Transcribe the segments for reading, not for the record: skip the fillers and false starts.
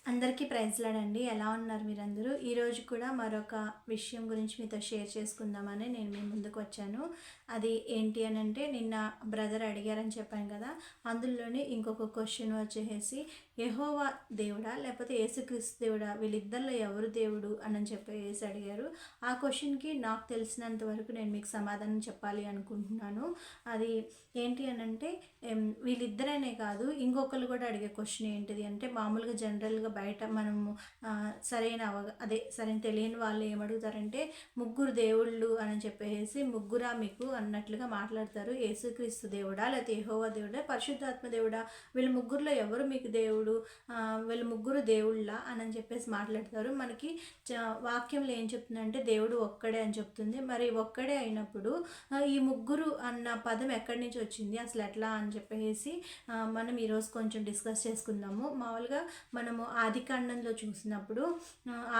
అందరికీ ప్రైజ్లాడండి. ఎలా ఉన్నారు మీరందరూ? ఈరోజు కూడా మరొక విషయం గురించి మీతో షేర్ చేసుకుందామని నేను మీ ముందుకు వచ్చాను. అది ఏంటి అనంటే, నిన్న బ్రదర్ అడిగారని చెప్పాను కదా, అందులోని ఇంకొక క్వశ్చన్ వచ్చేసి, యెహోవా దేవుడా లేకపోతే యేసుక్రీస్తు దేవుడా, వీళ్ళిద్దరిలో ఎవరు దేవుడు అని చెప్పేసి అడిగారు. ఆ క్వశ్చన్కి నాకు తెలిసినంత వరకు నేను మీకు సమాధానం చెప్పాలి అనుకుంటున్నాను. అది ఏంటి అనంటే, వీళ్ళిద్దరనే కాదు, ఇంకొకరు కూడా అడిగే క్వశ్చన్ ఏంటిది అంటే, మామూలుగా జనరల్గా బయట మనము సరైన తెలియని వాళ్ళు ఏమడుగుతారంటే, ముగ్గురు దేవుళ్ళు అని చెప్పేసి ముగ్గురా మీకు అన్నట్లుగా మాట్లాడతారు. యేసుక్రీస్తు దేవుడా లేకపోతే యెహోవా దేవుడా పరిశుద్ధాత్మ దేవుడా, వీళ్ళ ముగ్గురులో ఎవరు మీకు దేవుడు, వీళ్ళ ముగ్గురు దేవుళ్ళ అని చెప్పేసి మాట్లాడతారు. మనకి వాక్యంలో ఏం చెప్తుందంటే దేవుడు ఒక్కడే అని చెప్తుంది. మరి ఒక్కడే అయినప్పుడు ఈ ముగ్గురు అన్న పదం ఎక్కడి నుంచి వచ్చింది, అసలు ఎట్లా అని చెప్పేసి మనం ఈరోజు కొంచెం డిస్కస్ చేసుకుందాము. మామూలుగా మనము ఆది కాండంలో చూసినప్పుడు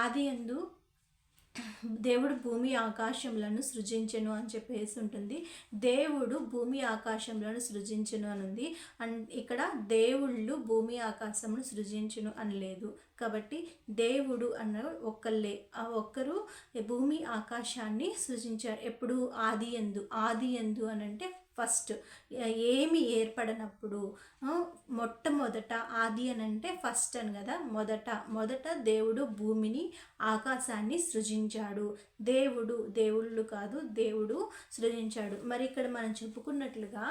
ఆదియందు దేవుడు భూమి ఆకాశములను సృజించెను అని చెప్పేసి ఉంటుంది. దేవుడు భూమి ఆకాశములను సృజించెను అని ఉంది. అండ్ ఇక్కడ దేవుళ్ళు భూమి ఆకాశమును సృజించును అని లేదు. కాబట్టి దేవుడు అన్న ఒక్కళ్ళే, ఆ ఒక్కరు భూమి ఆకాశాన్ని సృజించారు. ఎప్పుడు ఆది ఎందు అని అంటే ఫస్ట్ ఏమి ఏర్పడినప్పుడు, మొట్టమొదట ఆది అని అంటే ఫస్ట్ అని కదా, మొదట దేవుడు భూమిని ఆకాశాన్ని సృజించాడు. దేవుళ్ళు కాదు, దేవుడు సృజించాడు. మరి ఇక్కడ మనం చెప్పుకున్నట్లుగా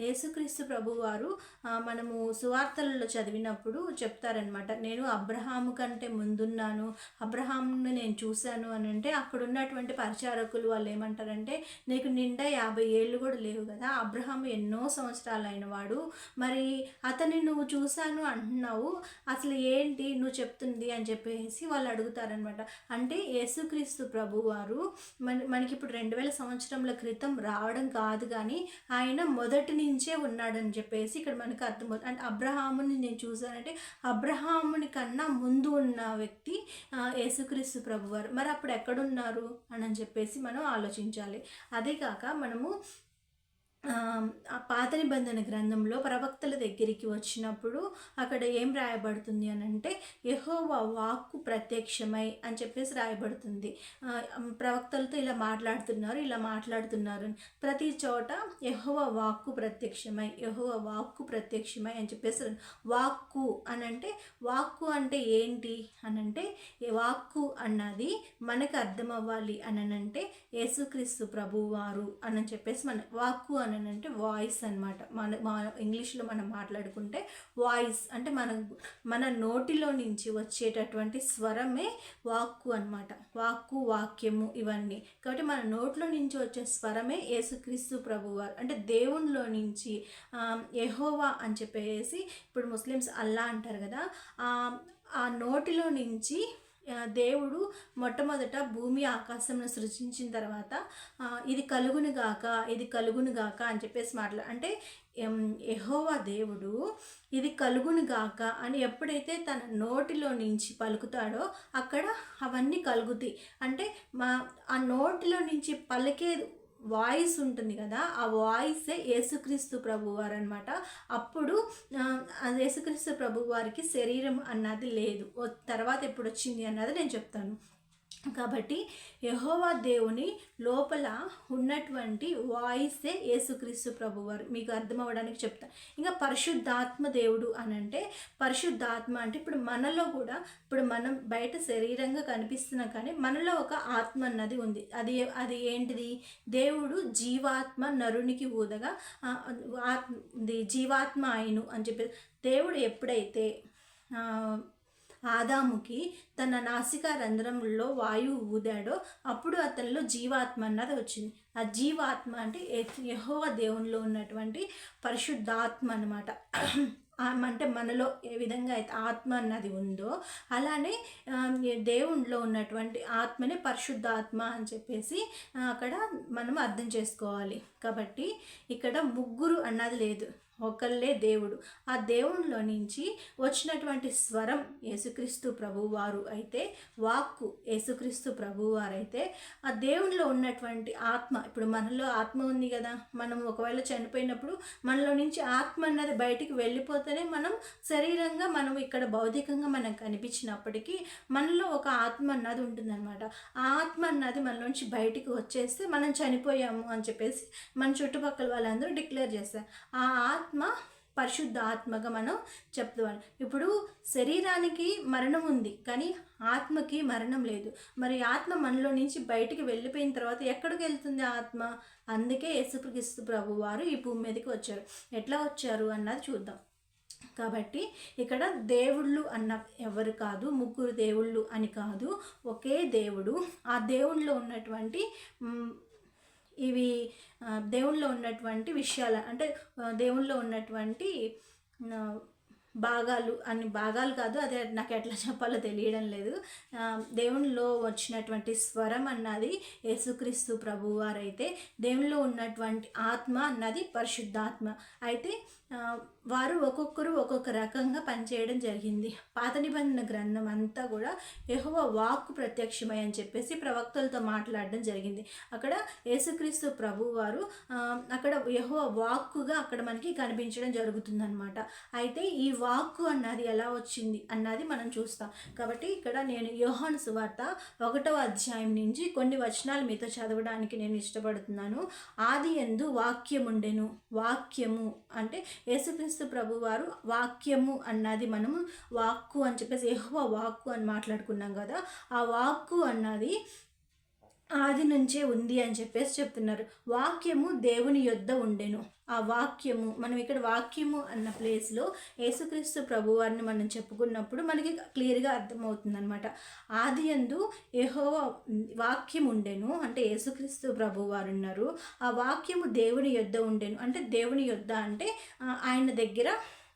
యేసుక్రీస్తు ప్రభు వారు మనము సువార్తలలో చదివినప్పుడు చెప్తారనమాట, నేను అబ్రహాము కంటే ముందున్నాను, అబ్రహామును నేను చూశాను అని అంటే, అక్కడ ఉన్నటువంటి పరిచారకులు వాళ్ళు ఏమంటారంటే, నీకు నిండా 50 ఏళ్ళు కూడా లేవు కదా, అబ్రహాము ఎన్నో సంవత్సరాలు అయిన వాడు, మరి అతన్ని నువ్వు చూశాను అంటున్నావు, అసలు ఏంటి నువ్వు చెప్తుంది అని చెప్పేసి వాళ్ళు అడుగుతారనమాట. అంటే యేసుక్రీస్తు ప్రభు వారు మనకి ఇప్పుడు 2000 సంవత్సరముల క్రితం రావడం కాదు, కానీ ఆయన మొదటి నుంచే ఉన్నాడని చెప్పేసి ఇక్కడ మనకు అర్థమవుతుంది. అంటే అబ్రహాముని నేను చూశానంటే అబ్రహాముని కన్నా ముందు ఉన్న వ్యక్తి యేసుక్రీస్తు ప్రభు వారు. మరి అప్పుడు ఎక్కడున్నారు అని చెప్పేసి మనం ఆలోచించాలి. అదే కాక మనము ఆ పాత నిబంధన గ్రంథంలో ప్రవక్తల దగ్గరికి వచ్చినప్పుడు అక్కడ ఏం రాయబడుతుంది అని అంటే, యెహోవా వాక్కు ప్రత్యక్షమై అని చెప్పేసి రాయబడుతుంది. ప్రవక్తలతో ఇలా మాట్లాడుతున్నారు ప్రతి చోట యెహోవా వాక్కు ప్రత్యక్షమై అని చెప్పేసి. వాక్కు అంటే ఏంటి అనంటే, వాక్కు అన్నది మనకు అర్థం అవ్వాలి అంటే యేసుక్రీస్తు ప్రభువారు అని చెప్పేసి మన వాక్కు అంటే వాయిస్ అనమాట. మన ఇంగ్లీష్లో మనం మాట్లాడుకుంటే వాయిస్ అంటే మన నోటిలో నుంచి వచ్చేటటువంటి స్వరమే వాక్కు అనమాట. వాక్కు, వాక్యము ఇవన్నీ. కాబట్టి మన నోట్లో నుంచి వచ్చే స్వరమే యేసుక్రీస్తు ప్రభువారు. అంటే దేవునిలో నుంచి యెహోవా అని చెప్పేసి, ఇప్పుడు ముస్లిమ్స్ అల్లా అంటారు కదా, ఆ నోటిలో నుంచి దేవుడు మొట్టమొదట భూమి ఆకాశంను సృజించిన తర్వాత ఇది కలుగును గాక అని చెప్పేసి అంటే యెహోవా దేవుడు ఇది కలుగును గాక అని ఎప్పుడైతే తన నోటిలో నుంచి పలుకుతాడో అక్కడ అవన్నీ కలుగుతాయి. అంటే ఆ నోటిలో నుంచి పలికే వాయిస్ ఉంటుంది కదా, ఆ వాయిసే యేసుక్రీస్తు ప్రభువారు అనమాట. అప్పుడు యేసుక్రీస్తు ప్రభువారికి శరీరం అన్నది లేదు, తర్వాత ఎప్పుడు వచ్చింది అన్నది నేను చెప్తాను. కాబట్టి యెహోవా దేవుని లోపల ఉన్నటువంటి వాయిసే యేసుక్రీస్తు ప్రభువారు. మీకు అర్థం అవ్వడానికి చెప్తాను. ఇంకా పరిశుద్ధాత్మ దేవుడు అని అంటే, పరిశుద్ధాత్మ అంటే ఇప్పుడు మనలో కూడా, ఇప్పుడు మనం బయట శరీరంగా కనిపిస్తున్నా కానీ మనలో ఒక ఆత్మ అన్నది ఉంది. అది ఏంటిది? దేవుడు జీవాత్మ నరునికి ఊదగా జీవాత్మ ఆయను అని చెప్పి, దేవుడు ఎప్పుడైతే ఆదాముకి తన నాసికా రంధ్రంలో వాయువు ఊదాడో అప్పుడు అతనిలో జీవాత్మ అన్నది వచ్చింది. ఆ జీవాత్మ అంటే యెహోవా దేవునిలో ఉన్నటువంటి పరిశుద్ధాత్మ అనమాట. అంటే మనలో ఏ విధంగా అయితే ఆత్మ అన్నది ఉందో అలానే దేవునిలో ఉన్నటువంటి ఆత్మనే పరిశుద్ధాత్మ అని చెప్పేసి అక్కడ మనం అర్థం చేసుకోవాలి. కాబట్టి ఇక్కడ ముగ్గురు అన్నది లేదు, ఒకళ్ళే దేవుడు. ఆ దేవునిలో నుంచి వచ్చినటువంటి స్వరం యేసుక్రీస్తు ప్రభువారు అయితే, వాక్కు యేసుక్రీస్తు ప్రభువారైతే, ఆ దేవునిలో ఉన్నటువంటి ఆత్మ, ఇప్పుడు మనలో ఆత్మ ఉంది కదా, మనం ఒకవేళ చనిపోయినప్పుడు మనలో నుంచి ఆత్మ అన్నది బయటికి వెళ్ళిపోతేనే మనం శరీరంగా మనం ఇక్కడ భౌతికంగా మనకు కనిపించినప్పటికీ మనలో ఒక ఆత్మ అన్నది ఉంటుందన్నమాట. ఆ ఆత్మ అన్నది మనలోంచి బయటికి వచ్చేస్తే మనం చనిపోయాము అని చెప్పేసి మన చుట్టుపక్కల వాళ్ళందరూ డిక్లేర్ చేస్తారు. ఆ ఆత్మ పరిశుద్ధ ఆత్మగా మనం చెప్తాం. ఇప్పుడు శరీరానికి మరణం ఉంది కానీ ఆత్మకి మరణం లేదు. మరి ఆత్మ మనలో నుంచి బయటికి వెళ్ళిపోయిన తర్వాత ఎక్కడికి వెళ్తుంది ఆత్మ? అందుకే యేసుక్రీస్తు ప్రభు వారు ఈ భూమి మీదకి వచ్చారు. ఎట్లా వచ్చారు అన్నది చూద్దాం. కాబట్టి ఇక్కడ దేవుళ్ళు అన్న ఎవరు కాదు, ముగ్గురు దేవుళ్ళు అని కాదు, ఒకే దేవుడు. ఆ దేవుళ్ళలో ఉన్నటువంటి ఇవి దేవుళ్ళలో ఉన్నటువంటి విషయాలు అంటే దేవుళ్ళలో ఉన్నటువంటి భాగాలు అన్ని భాగాలు కాదు, అదే నాకు ఎట్లా చెప్పాలో తెలియడం లేదు. దేవునిలో వచ్చినటువంటి స్వరం అన్నది యేసుక్రీస్తు ప్రభువారైతే, దేవునిలో ఉన్నటువంటి ఆత్మ అన్నది పరిశుద్ధాత్మ అయితే వారు ఒక్కొక్కరు ఒక్కొక్క రకంగా పనిచేయడం జరిగింది. పాత నిబంధన గ్రంథం అంతా కూడా యెహోవా వాక్కు ప్రత్యక్షమై అని చెప్పేసి ప్రవక్తలతో మాట్లాడడం జరిగింది. అక్కడ యేసుక్రీస్తు ప్రభువారు అక్కడ యెహోవా వాక్కుగా అక్కడ మనకి కనిపించడం జరుగుతుందన్నమాట. అయితే ఈ వాక్కు అన్నది ఎలా వచ్చింది అన్నది మనం చూస్తాం. కాబట్టి ఇక్కడ నేను యోహాను సువార్త 1వ అధ్యాయం నుంచి కొన్ని వచనాలు మీతో చదవడానికి నేను ఇష్టపడుతున్నాను. ఆదియందు వాక్యముండెను, వాక్యము అంటే యేసుక్రీస్తు ప్రభువారు వాక్యము అన్నది మనము వాక్కు అని చెప్పేసి యెహోవా వాక్కు అని మాట్లాడుకున్నాం కదా. ఆ వాక్కు అన్నది ఆది నుంచే ఉంది అని చెప్పేసి చెప్తున్నారు. వాక్యము దేవుని యొద్ద ఉండెను. ఆ వాక్యము మనం ఇక్కడ వాక్యము అన్న ప్లేస్లో యేసుక్రీస్తు ప్రభువారిని మనం చెప్పుకున్నప్పుడు మనకి క్లియర్గా అర్థమవుతుంది అనమాట. ఆదియందు యెహోవా వాక్యం ఉండెను అంటే యేసుక్రీస్తు ప్రభువారు ఉన్నారు. ఆ వాక్యము దేవుని యొద్ద ఉండెను అంటే దేవుని యొద్ద అంటే ఆయన దగ్గర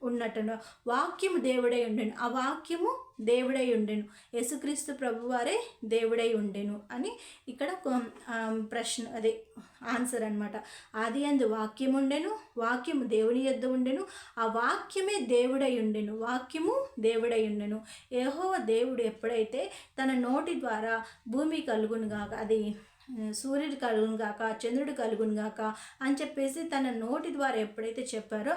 ఉన్నట్టు. వాక్యము దేవుడై ఉండెను, ఆ వాక్యము దేవుడై ఉండెను, యేసుక్రీస్తు ప్రభువారే దేవుడై ఉండెను అని ఇక్కడ ప్రశ్న అదే ఆన్సర్ అనమాట. ఆది యందు వాక్యం ఉండెను, వాక్యము దేవుని యొద్ద ఉండెను, ఆ వాక్యమే దేవుడై ఉండెను, వాక్యము దేవుడై ఉండెను. యెహోవా దేవుడు ఎప్పుడైతే తన నోటి ద్వారా భూమి కలుగును గాక, అది సూర్యుడు కలుగును గాక, చంద్రుడు కలుగును గాక అని చెప్పేసి తన నోటి ద్వారా ఎప్పుడైతే చెప్పారో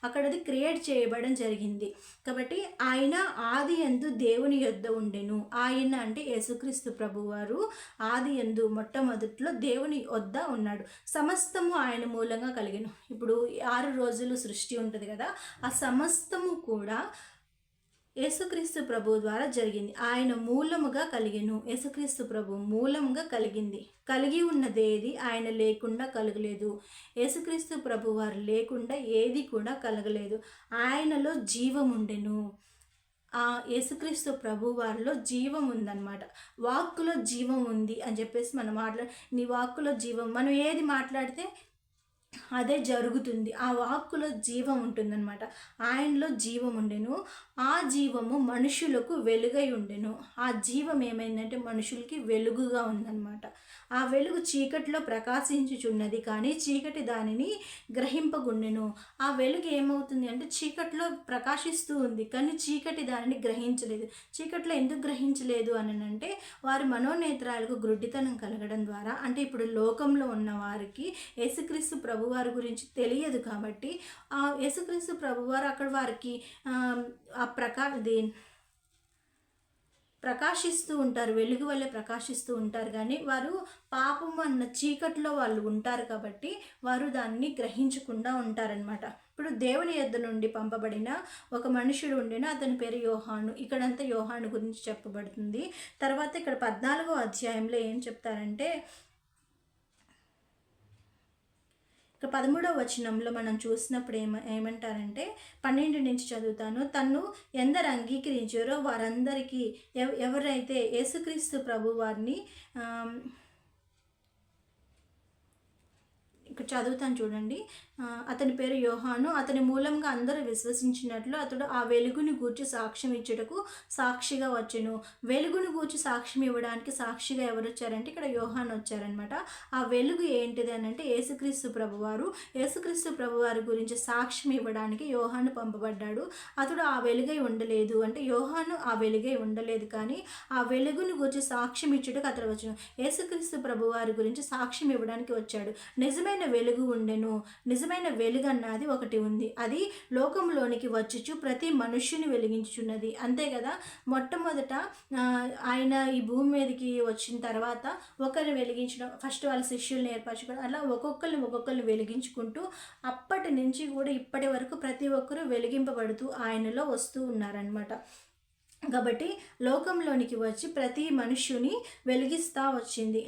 అక్కడది క్రియేట్ చేయబడడం జరిగింది. కాబట్టి ఆయన ఆది యందు దేవుని యొద్ద ఉండెను. ఆయన అంటే యేసుక్రీస్తు ప్రభువారు ఆది యందు మొట్టమొదట్లో దేవుని వద్ద ఉన్నాడు. సమస్తము ఆయన మూలంగా కలిగెను. ఇప్పుడు 6 రోజులు సృష్టి ఉంటుంది కదా, ఆ సమస్తము కూడా యేసుక్రీస్తు ప్రభు ద్వారా జరిగింది. ఆయన మూలముగా కలిగెను. యేసుక్రీస్తు ప్రభు మూలముగా కలిగింది. కలిగి ఉన్నదేది ఆయన లేకుండా కలగలేదు. యేసుక్రీస్తు ప్రభు వారు లేకుండా ఏది కూడా కలగలేదు. ఆయనలో జీవం ఉండెను. ఆ యేసుక్రీస్తు ప్రభు వారిలో జీవం ఉందన్నమాట. వాక్కులో జీవం ఉంది అని చెప్పేసి మనం నీ వాక్కులో జీవం, మనం ఏది మాట్లాడితే అదే జరుగుతుంది. ఆ వాక్కులో జీవం ఉంటుందన్నమాట. ఆయనలో జీవం ఉండెను, ఆ జీవము మనుషులకు వెలుగై ఉండెను. ఆ జీవం ఏమైందంటే మనుషులకి వెలుగుగా ఉందన్నమాట. ఆ వెలుగు చీకటిలో ప్రకాశించుచున్నది కానీ చీకటి దానిని గ్రహింపగుండెను. ఆ వెలుగు ఏమవుతుంది అంటే చీకటిలో ప్రకాశిస్తూ ఉంది కానీ చీకటి దానిని గ్రహించలేదు. చీకటిలో ఎందుకు గ్రహించలేదు అని అంటే వారి మనోనేత్రాలకు గ్రుడ్డితనం కలగడం ద్వారా, అంటే ఇప్పుడు లోకంలో ఉన్న వారికి యేసుక్రీస్తు ప్రభువారి గురించి తెలియదు కాబట్టి ఆ యేసుక్రీస్తు ప్రభువారు అక్కడ వారికి ఆ ప్రకాశిస్తూ ఉంటారు, వెలుగు వల్లే ప్రకాశిస్తూ ఉంటారు. కానీ వారు పాపం అన్న చీకట్లో వాళ్ళు ఉంటారు కాబట్టి వారు దాన్ని గ్రహించకుండా ఉంటారనమాట. ఇప్పుడు దేవుని యొద్ద నుండి పంపబడిన ఒక మనుషుడు ఉండేను, అతని పేరు యోహాను. ఇక్కడంతా యోహాను గురించి చెప్పబడుతుంది. తర్వాత ఇక్కడ 14వ అధ్యాయంలో ఏం చెప్తారంటే, ఇక 13వ వచనంలో మనం చూసినప్పుడు ఏమంటారంటే 12 నుంచి చదువుతాను. తన్ను ఎందరు అంగీకరించారో వారందరికీ, ఎవరైతే యేసుక్రీస్తు ప్రభు వారిని ఇక్కడ చదువుతాను చూడండి. అతని పేరు యోహాను. అతని మూలంగా అందరూ విశ్వసించినట్లు అతడు ఆ వెలుగుని గూర్చి సాక్ష్యం ఇచ్చుటకు సాక్షిగా వచ్చెను. వెలుగును గూర్చి సాక్ష్యం ఇవ్వడానికి సాక్షిగా ఎవరు వచ్చారంటే ఇక్కడ యోహాను వచ్చారనమాట. ఆ వెలుగు ఏంటిది అని అంటే యేసుక్రీస్తు ప్రభువారు. యేసుక్రీస్తు ప్రభువారి గురించి సాక్ష్యం ఇవ్వడానికి యోహాను పంపబడ్డాడు. అతడు ఆ వెలుగై ఉండలేదు, అంటే యోహాను ఆ వెలుగై ఉండలేదు, కానీ ఆ వెలుగును గురించి సాక్ష్యం ఇచ్చుటకు అతడు వచ్చాను. యేసుక్రీస్తు ప్రభువారి గురించి సాక్ష్యం ఇవ్వడానికి వచ్చాడు. నిజమైన వెలుగు ఉండెను. నిజమైన వెలుగు అన్నది ఒకటి ఉంది. అది లోకంలోనికి వచ్చుచు ప్రతి మనుష్యుని వెలిగించుచున్నది. అంతే కదా. మొట్టమొదట ఆయన ఈ భూమి మీదకి వచ్చిన తర్వాత ఒకరిని వెలిగించడం, ఫస్ట్ వాళ్ళ శిష్యుల్ని ఏర్పరచుకోవడం, అలా ఒక్కొక్కరిని వెలిగించుకుంటూ అప్పటి నుంచి కూడా ఇప్పటి వరకు ప్రతి ఒక్కరూ వెలిగింపబడుతూ ఆయనలో వస్తూ ఉన్నారనమాట. కాబట్టి లోకంలోనికి వచ్చి ప్రతి మనుష్యుని వెలిగిస్తూ వచ్చింది.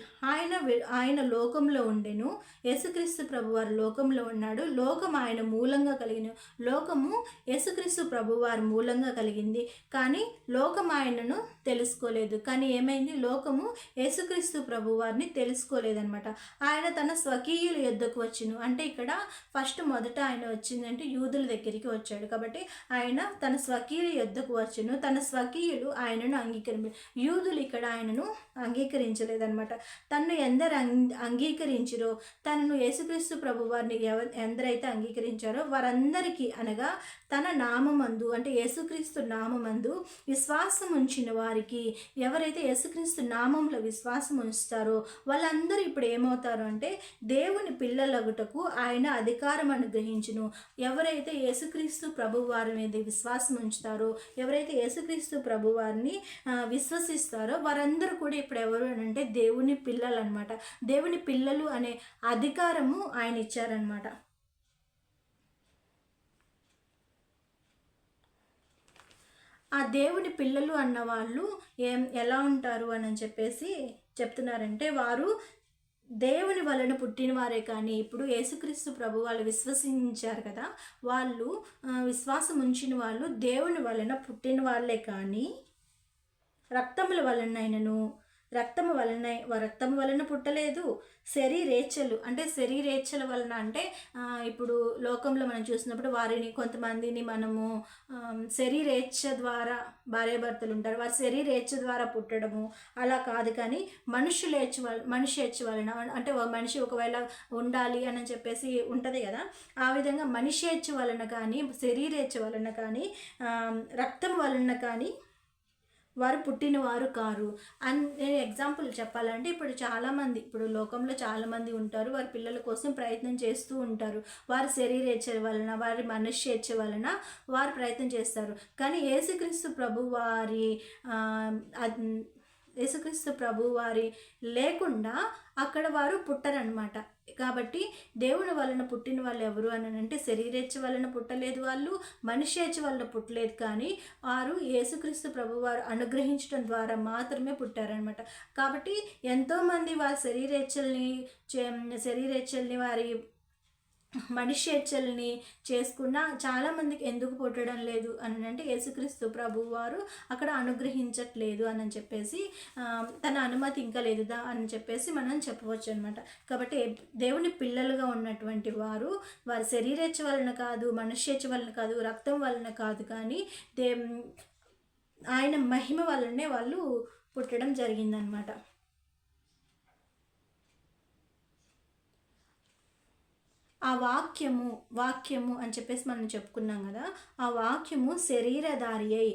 ఆయన లోకంలో ఉండెను. యేసుక్రీస్తు ప్రభువారు లోకంలో ఉన్నాడు. లోకం ఆయన మూలంగా కలిగిన, లోకము యేసుక్రీస్తు ప్రభువారి మూలంగా కలిగింది, కానీ లోకం ఆయనను తెలుసుకోలేదు. కానీ ఏమైంది, లోకము యేసుక్రీస్తు ప్రభువారిని తెలుసుకోలేదనమాట. ఆయన తన స్వకీయుల యొద్దకు వచ్చును, అంటే ఇక్కడ మొదట ఆయన వచ్చిందంటే యూదుల దగ్గరికి వచ్చాడు. కాబట్టి ఆయన తన స్వకీయుల యొద్దకు వచ్చును. తన స్వకీయులు ఆయనను యూదులు ఇక్కడ ఆయనను అంగీకరించలేదన్నమాట. తనను ఎందరు అంగీకరించిరో, తనను యేసుక్రీస్తు ప్రభువారిని ఎందరైతే అంగీకరించారో వారందరికీ, అనగా తన నామమందు, అంటే యేసుక్రీస్తు నామమందు విశ్వాసం ఉంచిన వారికి, ఎవరైతే యేసుక్రీస్తు నామంలో విశ్వాసం ఉంచుతారో వాళ్ళందరూ ఇప్పుడు ఏమవుతారు అంటే దేవుని పిల్లలగుటకు ఆయన అధికారం అనుగ్రహించును. ఎవరైతే యేసుక్రీస్తు ప్రభువారి మీద విశ్వాసం ఉంచుతారో, ఎవరైతే యేసుక్రీస్తు ప్రభువారిని విశ్వసిస్తారో వారందరూ కూడా ఇప్పుడు ఎవరు అని అంటే దేవుని పిల్లలు అనమాట. దేవుని పిల్లలు అనే అధికారము ఆయన ఇచ్చారనమాట. ఆ దేవుని పిల్లలు అన్న వాళ్ళు ఎలా ఉంటారు అని చెప్పేసి చెప్తున్నారంటే, వారు దేవుని వలన పుట్టిన వారే, కానీ ఇప్పుడు యేసుక్రీస్తు ప్రభు వాళ్ళు విశ్వసించారు కదా, వాళ్ళు విశ్వాసం ఉంచిన వాళ్ళు దేవుని వలన పుట్టిన వాళ్ళే, కానీ రక్తముల వలనైనను, రక్తము వలన పుట్టలేదు. శరీరేచ్ఛలు, అంటే శరీరేచ్ఛల వలన అంటే ఇప్పుడు లోకంలో మనం చూసినప్పుడు వారిని కొంతమందిని మనము శరీరేచ్ఛ ద్వారా, భార్యాభర్తలు ఉంటారు, వారి శరీరేచ్ఛ ద్వారా పుట్టడము అలా కాదు, కానీ మనిషి ఏచ్ఛ వలన, అంటే మనిషి ఒకవేళ ఉండాలి అని చెప్పేసి ఉంటుంది కదా, ఆ విధంగా మనిషి ఏచ్ఛ వలన కానీ, శరీరేచ్ఛ వలన కానీ, రక్తం వలన కానీ వారు పుట్టినవారు కారు. నేను ఎగ్జాంపుల్ చెప్పాలంటే, ఇప్పుడు లోకంలో చాలామంది ఉంటారు, వారి పిల్లల కోసం ప్రయత్నం చేస్తూ ఉంటారు. వారి శరీరేచ్ఛ వలన, వారి మనుష్యేచ్ఛ వలన వారు ప్రయత్నం చేస్తారు. కానీ యేసుక్రీస్తు ప్రభువారి లేకుండా అక్కడ వారు పుట్టరనమాట. కాబట్టి దేవుని వలన పుట్టిన వాళ్ళు ఎవరు అని అంటే శరీరేచ్ఛ వలన పుట్టలేదు, వాళ్ళు మనిషేచ్ఛ వలన పుట్టలేదు, కానీ వారు యేసుక్రీస్తు ప్రభువారు అనుగ్రహించడం ద్వారా మాత్రమే పుట్టారనమాట. కాబట్టి ఎంతోమంది వారి శరీరేచ్ఛల్ని వారి మనిషేచ్ఛల్ని చేసుకున్న చాలామందికి ఎందుకు పుట్టడం లేదు అని అంటే యేసుక్రీస్తు ప్రభువారు అక్కడ అనుగ్రహించట్లేదు అని చెప్పేసి, తన అనుమతి ఇంకా లేదు అని చెప్పేసి మనం చెప్పవచ్చు అనమాట. కాబట్టి దేవుని పిల్లలుగా ఉన్నటువంటి వారి శరీరేచ్ఛ వలన కాదు, మనుష్యేచ్ఛ వలన కాదు, రక్తం వలన కాదు, కానీ ఆయన మహిమ వలనే వాళ్ళు పుట్టడం జరిగిందనమాట. ఆ వాక్యము అని చెప్పేసి మనం చెప్పుకున్నాం కదా, ఆ వాక్యము శరీరధారి అయి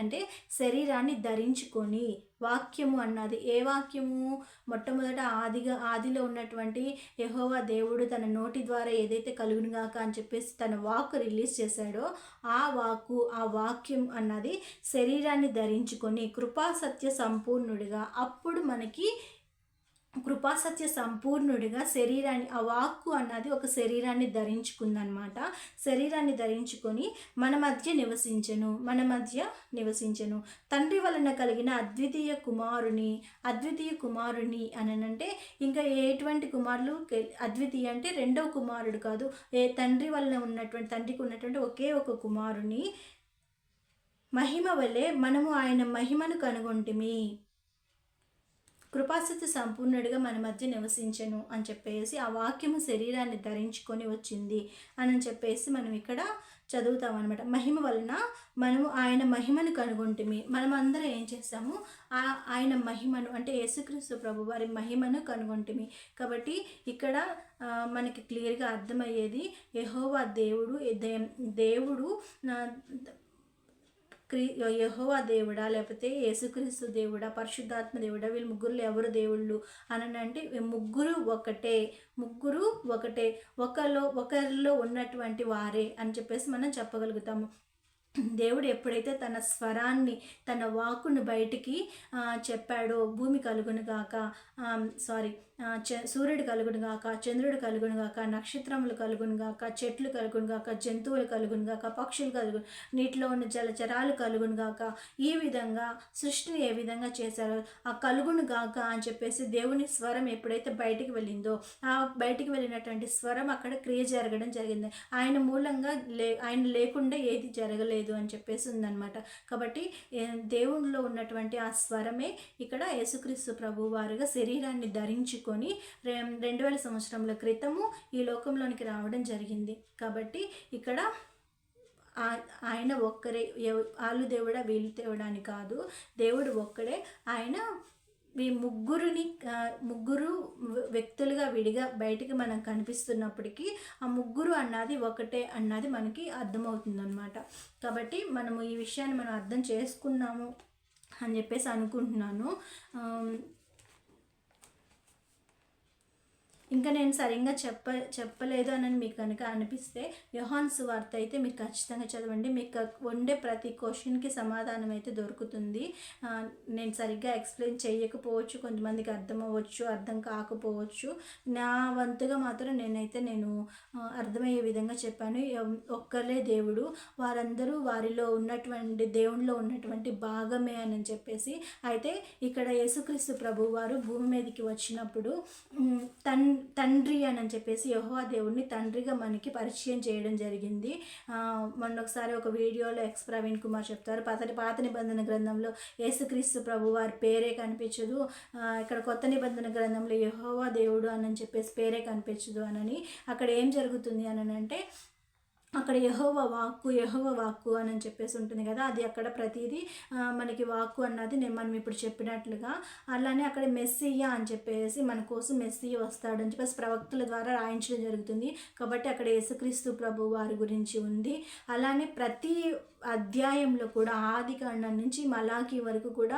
అంటే శరీరాన్ని ధరించుకొని, వాక్యము అన్నది ఏ వాక్యము, మొట్టమొదట ఆదిలో ఉన్నటువంటి యెహోవా దేవుడు తన నోటి ద్వారా ఏదైతే కలుగునుగాక అని చెప్పేసి తన వాక్కు రిలీజ్ చేశాడో ఆ వాక్యం అన్నది శరీరాన్ని ధరించుకొని కృపాసత్య సంపూర్ణుడిగా, అప్పుడు మనకి కృపాసత్య సంపూర్ణుడిగా శరీరాన్ని, ఆ వాక్కు అన్నది ఒక శరీరాన్ని ధరించుకుందనమాట. శరీరాన్ని ధరించుకొని మన మధ్య నివసించెను. తండ్రి వలన కలిగిన అద్వితీయ కుమారుని అని అంటే ఇంకా ఎటువంటి కుమారులు, అద్వితీయ అంటే రెండవ కుమారుడు కాదు, తండ్రికి ఉన్నటువంటి ఒకే ఒక కుమారుని మహిమ వలె మనము ఆయన మహిమను కనుగొంటిమి. కృపాసక్తి సంపూర్ణుడిగా మన మధ్య నివసించెను అని చెప్పేసి ఆ వాక్యము శరీరాన్ని ధరించుకొని వచ్చింది అని చెప్పేసి మనం ఇక్కడ చదువుతాం అనమాట. మహిమ వలన మనము ఆయన మహిమను కనుగొంటిమి. మనం అందరం ఏం చేస్తాము, ఆయన మహిమను అంటే యేసుక్రీస్తు ప్రభు వారి మహిమను కనుగొంటిమి. కాబట్టి ఇక్కడ మనకి క్లియర్గా అర్థమయ్యేది యెహోవా దేవుడు దేవుడు యెహోవా దేవుడా, లేకపోతే యేసుక్రీస్తు దేవుడా, పరిశుద్ధాత్మ దేవుడా, వీళ్ళు ముగ్గురులో ఎవరు దేవుళ్ళు అని అంటే ముగ్గురు ఒకటే ఒకరిలో ఉన్నటువంటి వారే అని చెప్పేసి మనం చెప్పగలుగుతాము. దేవుడు ఎప్పుడైతే తన స్వరాన్ని తన వాక్కును బయటికి చెప్పాడో భూమి కలుగునుగాక, సూర్యుడు కలుగునుగాక, చంద్రుడు కలుగునుగాక, నక్షత్రములు కలుగునుగాక, చెట్లు కలుగునుగాక, జంతువులు కలుగునుగాక, పక్షులు కలుగు, నీటిలో ఉన్న జలచరాలు కలుగునుగాక, ఈ విధంగా సృష్టిని ఏ విధంగా చేశారో ఆ కలుగునుగాక అని చెప్పేసి దేవుని స్వరం ఎప్పుడైతే బయటికి వెళ్ళిందో ఆ బయటికి వెళ్ళినటువంటి స్వరం అక్కడ క్రియ జరగడం జరిగింది. ఆయన మూలంగా ఆయన లేకుండా ఏది జరగలేదు అని చెప్పేసి ఉందన్నమాట. కాబట్టి దేవునిలో ఉన్నటువంటి ఆ స్వరమే ఇక్కడ యేసుక్రీస్తు ప్రభు వారుగా శరీరాన్ని ధరించుకొని 2000 సంవత్సరముల క్రితము ఈ లోకంలోనికి రావడం జరిగింది. కాబట్టి ఇక్కడ ఆయన ఒక్కరే, వాళ్ళు దేవుడా వీళ్ళు దేవుడా అని కాదు, దేవుడు ఒక్కడే. ఆయన ఈ ముగ్గురు వ్యక్తులుగా విడిగా బయటికి మనం కనిపిస్తున్నప్పటికీ ఆ ముగ్గురు అన్నది ఒకటే అన్నది మనకి అర్థమవుతుందన్నమాట. కాబట్టి మనము ఈ విషయాన్ని మనం అర్థం చేసుకున్నాము అని చెప్పేసి అనుకుంటున్నాను. ఇంకా నేను సరిగ్గా చెప్పలేదు అని మీకు కనుక అనిపిస్తే యోహాను సువార్త అయితే మీరు ఖచ్చితంగా చదవండి. మీకు ఉండే ప్రతి క్వశ్చన్కి సమాధానం అయితే దొరుకుతుంది. నేను సరిగ్గా ఎక్స్ప్లెయిన్ చేయకపోవచ్చు, కొంతమందికి అర్థం అవ్వచ్చు, అర్థం కాకపోవచ్చు. నా వంతుగా మాత్రం నేను అర్థమయ్యే విధంగా చెప్పాను. ఒక్కరే దేవుడు, వారందరూ వారిలో ఉన్నటువంటి దేవునిలో ఉన్నటువంటి భాగమే అని చెప్పేసి. అయితే ఇక్కడ యేసుక్రీస్తు ప్రభు వారు భూమి మీదకి వచ్చినప్పుడు తండ్రి అని చెప్పేసి యెహోవా దేవుడిని తండ్రిగా మనకి పరిచయం చేయడం జరిగింది. మొన్న ఒకసారి ఒక వీడియోలో ప్రవీణ్ కుమార్ చెప్తారు, పాత నిబంధన గ్రంథంలో యేసుక్రీస్తు ప్రభు వారి పేరే కనిపించదు, ఇక్కడ కొత్త నిబంధన గ్రంథంలో యెహోవా దేవుడు అని చెప్పేసి పేరే కనిపించదు అని. అక్కడ ఏం జరుగుతుంది అని అంటే అక్కడ యెహోవా వాక్కు అని చెప్పేసి ఉంటుంది కదా, అది అక్కడ ప్రతిదీ మనకి వాక్కు అన్నది మనం ఇప్పుడు చెప్పినట్లుగా. అలానే అక్కడ మెస్సియా అని చెప్పేసి మన కోసం మెస్సియా వస్తాడు అని చెప్పేసి ప్రవక్తల ద్వారా రాయించడం జరుగుతుంది. కాబట్టి అక్కడ యేసుక్రీస్తు ప్రభు వారి గురించి ఉంది. అలానే ప్రతి అధ్యాయంలో కూడా ఆదికాండం నుంచి మలాకి వరకు కూడా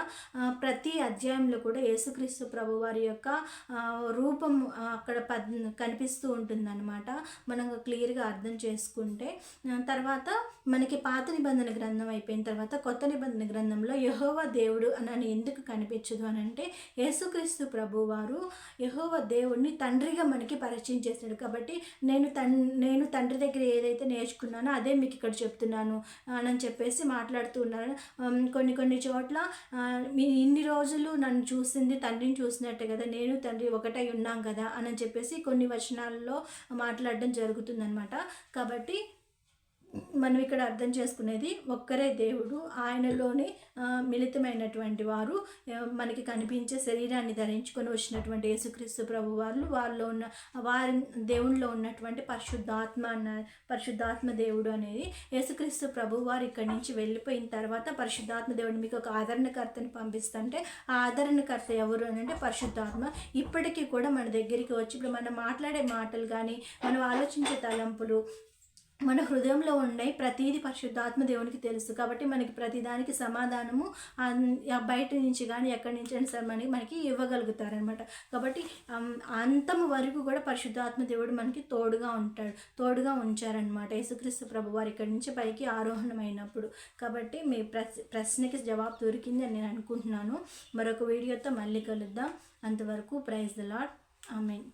ప్రతి అధ్యాయంలో కూడా యేసుక్రీస్తు ప్రభు వారి యొక్క రూపం అక్కడ కనిపిస్తూ ఉంటుందన్నమాట. మనం క్లియర్గా అర్థం చేసుకుంటే తర్వాత మనకి పాత నిబంధన గ్రంథం అయిపోయిన తర్వాత కొత్త నిబంధన గ్రంథంలో యెహోవా దేవుడు అని ఎందుకు కనిపించదు అని అంటే యేసుక్రీస్తు ప్రభు వారు యెహోవా దేవుడిని తండ్రిగా మనకి పరిచయం చేశాడు. కాబట్టి నేను తండ్రి దగ్గర ఏదైతే నేర్చుకున్నానో అదే మీకు ఇక్కడ చెప్తున్నాను అని చెప్పేసి మాట్లాడుతూ ఉన్నారు. కొన్ని చోట్ల ఇన్ని రోజులు నన్ను చూసింది తండ్రిని చూసినట్టే కదా, నేను తండ్రి ఒకటై ఉన్నాం కదా అని చెప్పేసి కొన్ని వచనాల్లో మాట్లాడడం జరుగుతుందన్నమాట. కాబట్టి మనం ఇక్కడ అర్థం చేసుకునేది ఒక్కరే దేవుడు, ఆయనలోనే మిళితమైనటువంటి వారు మనకి కనిపించే శరీరాన్ని ధరించుకొని వచ్చినటువంటి యేసుక్రీస్తు ప్రభు వారిలో ఉన్న వారి దేవునిలో ఉన్నటువంటి పరిశుద్ధాత్మ దేవుడు అనేది యేసుక్రీస్తు ప్రభు వారు ఇక్కడి నుంచి వెళ్ళిపోయిన తర్వాత పరిశుద్ధాత్మ దేవుడు మీకు ఒక ఆదరణకర్తని పంపిస్తుంటే ఆ ఆదరణకర్త ఎవరు అని అంటే పరిశుద్ధాత్మ. ఇప్పటికీ కూడా మన దగ్గరికి వచ్చి ఇప్పుడు మనం మాట్లాడే మాటలు కానీ మనం ఆలోచించే తలంపులు మన హృదయంలో ఉండే ప్రతీది పరిశుద్ధాత్మ దేవునికి తెలుసు. కాబట్టి మనకి ప్రతిదానికి సమాధానము బయట నుంచి కానీ ఎక్కడి నుంచి అయినా సరే మనకి ఇవ్వగలుగుతారనమాట. కాబట్టి అంతము వరకు కూడా పరిశుద్ధాత్మ దేవుడు మనకి తోడుగా ఉంచారనమాట యేసుక్రీస్తు ప్రభు వారు ఇక్కడి నుంచి పైకి ఆరోహణమైనప్పుడు. కాబట్టి మీ ప్రశ్నకి జవాబు దొరికింది అని నేను అనుకుంటున్నాను. మరొక వీడియోతో మళ్ళీ కలుద్దాం. అంతవరకు ప్రైజ్ ది లార్డ్. ఆమేన్.